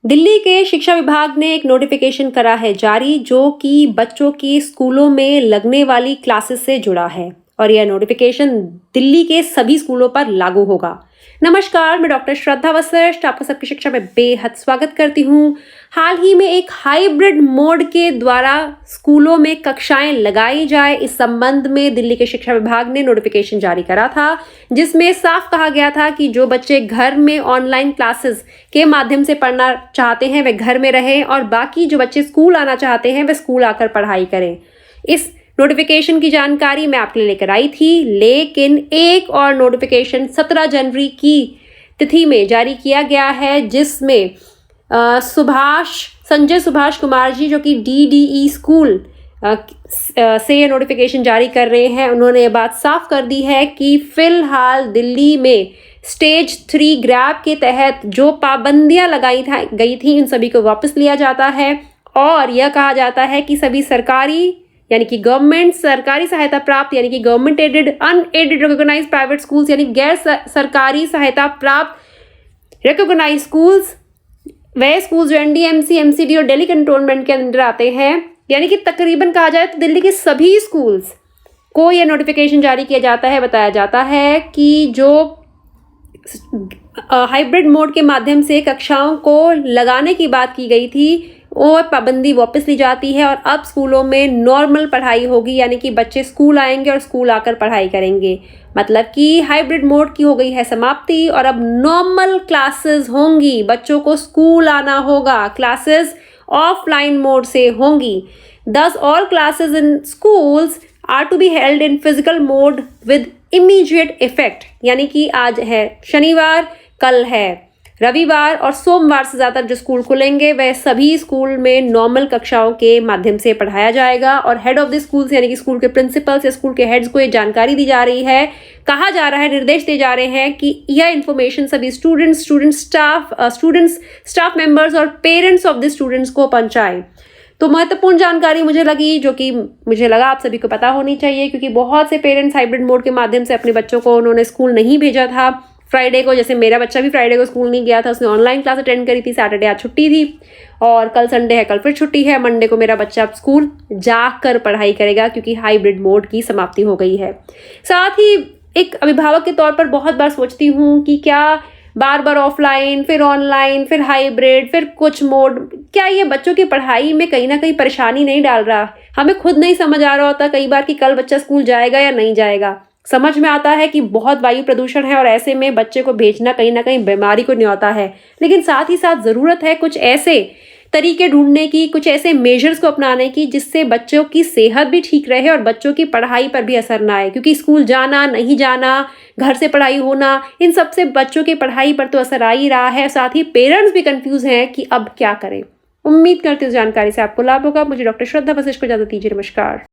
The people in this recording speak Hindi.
दिल्ली के शिक्षा विभाग ने एक नोटिफिकेशन करा है जारी जो कि बच्चों की स्कूलों में लगने वाली क्लासेस से जुड़ा है और यह नोटिफिकेशन दिल्ली के सभी स्कूलों पर लागू होगा। नमस्कार, मैं डॉक्टर श्रद्धा वशिष्ठ आपका सबकी शिक्षा में बेहद स्वागत करती हूँ। हाल ही में एक हाइब्रिड मोड के द्वारा स्कूलों में कक्षाएं लगाई जाए, इस संबंध में दिल्ली के शिक्षा विभाग ने नोटिफिकेशन जारी करा था, जिसमें साफ कहा गया था कि जो बच्चे घर में ऑनलाइन क्लासेस के माध्यम से पढ़ना चाहते हैं वे घर में रहें और बाकी जो बच्चे स्कूल आना चाहते हैं वे स्कूल आकर पढ़ाई करें। इस नोटिफिकेशन की जानकारी मैं आपके लिए लेकर आई थी, लेकिन एक और नोटिफिकेशन 17 जनवरी की तिथि में जारी किया गया है, जिसमें संजय सुभाष कुमार जी जो कि DDE स्कूल से नोटिफिकेशन जारी कर रहे हैं, उन्होंने ये बात साफ कर दी है कि फिलहाल दिल्ली में स्टेज 3 ग्रैब के तहत जो पाबंदियां लगाई गई थी इन सभी को वापस लिया जाता है और यह कहा जाता है कि सभी सरकारी यानी कि गवर्नमेंट सरकारी सहायता प्राप्त यानी कि government aided unaided recognised private schools यानी गैर सरकारी सहायता प्राप्त रिकॉग्नाइज्ड स्कूल्स, वह स्कूल्स जो NDMC, MCD और दिल्ली कंटोनमेंट के अंदर आते हैं, यानी कि तकरीबन कहा जाए तो दिल्ली के सभी स्कूल्स को यह नोटिफिकेशन जारी किया जाता है। बताया जाता है कि जो हाइब्रिड मोड के माध्यम से कक्षाओं को लगाने की बात की गई थी वो पाबंदी वापस ली जाती है और अब स्कूलों में नॉर्मल पढ़ाई होगी, यानी कि बच्चे स्कूल आएंगे और स्कूल आकर पढ़ाई करेंगे। मतलब कि हाइब्रिड मोड की हो गई है समाप्ति और अब नॉर्मल क्लासेस होंगी, बच्चों को स्कूल आना होगा, क्लासेस ऑफलाइन मोड से होंगी। Thus all classes in schools are to be held in physical mode with immediate effect, यानी कि आज है शनिवार, कल है रविवार और सोमवार से ज़्यादा जो स्कूल खुलेंगे वह सभी स्कूल में नॉर्मल कक्षाओं के माध्यम से पढ़ाया जाएगा और हेड ऑफ द स्कूल्स यानी कि स्कूल के प्रिंसिपल्स या स्कूल के हेड्स को ये जानकारी दी जा रही है, कहा जा रहा है, निर्देश दिए जा रहे हैं कि यह इन्फॉर्मेशन सभी स्टूडेंट्स, स्टाफ मेंबर्स और पेरेंट्स ऑफ द स्टूडेंट्स को पहुंचाएं। तो महत्वपूर्ण जानकारी मुझे लगी, जो कि मुझे लगा आप सभी को पता होनी चाहिए, क्योंकि बहुत से पेरेंट्स हाइब्रिड मोड के माध्यम से अपने बच्चों को उन्होंने स्कूल नहीं भेजा था फ्राइडे को। जैसे मेरा बच्चा भी फ्राइडे को स्कूल नहीं गया था, उसने ऑनलाइन क्लास अटेंड करी थी। सैटरडे आज छुट्टी थी और कल संडे है, कल फिर छुट्टी है। मंडे को मेरा बच्चा स्कूल जाकर पढ़ाई करेगा क्योंकि हाइब्रिड मोड की समाप्ति हो गई है। साथ ही एक अभिभावक के तौर पर बहुत बार सोचती हूँ कि क्या बार बार ऑफलाइन, फिर ऑनलाइन, फिर हाइब्रिड, फिर कुछ मोड, क्या ये बच्चों की पढ़ाई में कहीं ना कहीं परेशानी नहीं डाल रहा? हमें खुद नहीं समझ आ रहा होता कई बार कि कल बच्चा स्कूल जाएगा या नहीं जाएगा। समझ में आता है कि बहुत वायु प्रदूषण है और ऐसे में बच्चे को भेजना कहीं ना कहीं बीमारी को न्योता है, लेकिन साथ ही साथ ज़रूरत है कुछ ऐसे तरीके ढूंढने की, कुछ ऐसे मेजर्स को अपनाने की जिससे बच्चों की सेहत भी ठीक रहे और बच्चों की पढ़ाई पर भी असर ना आए, क्योंकि स्कूल जाना, नहीं जाना, घर से पढ़ाई होना, इन सब से बच्चों की पढ़ाई पर तो असर आ ही रहा है। साथ ही पेरेंट्स भी कंफ्यूज हैं कि अब क्या करें। उम्मीद करती हूँ जानकारी से आपको लाभ होगा। मुझे डॉक्टर श्रद्धा वशिष्ठ को इजाजत दीजिए। नमस्कार।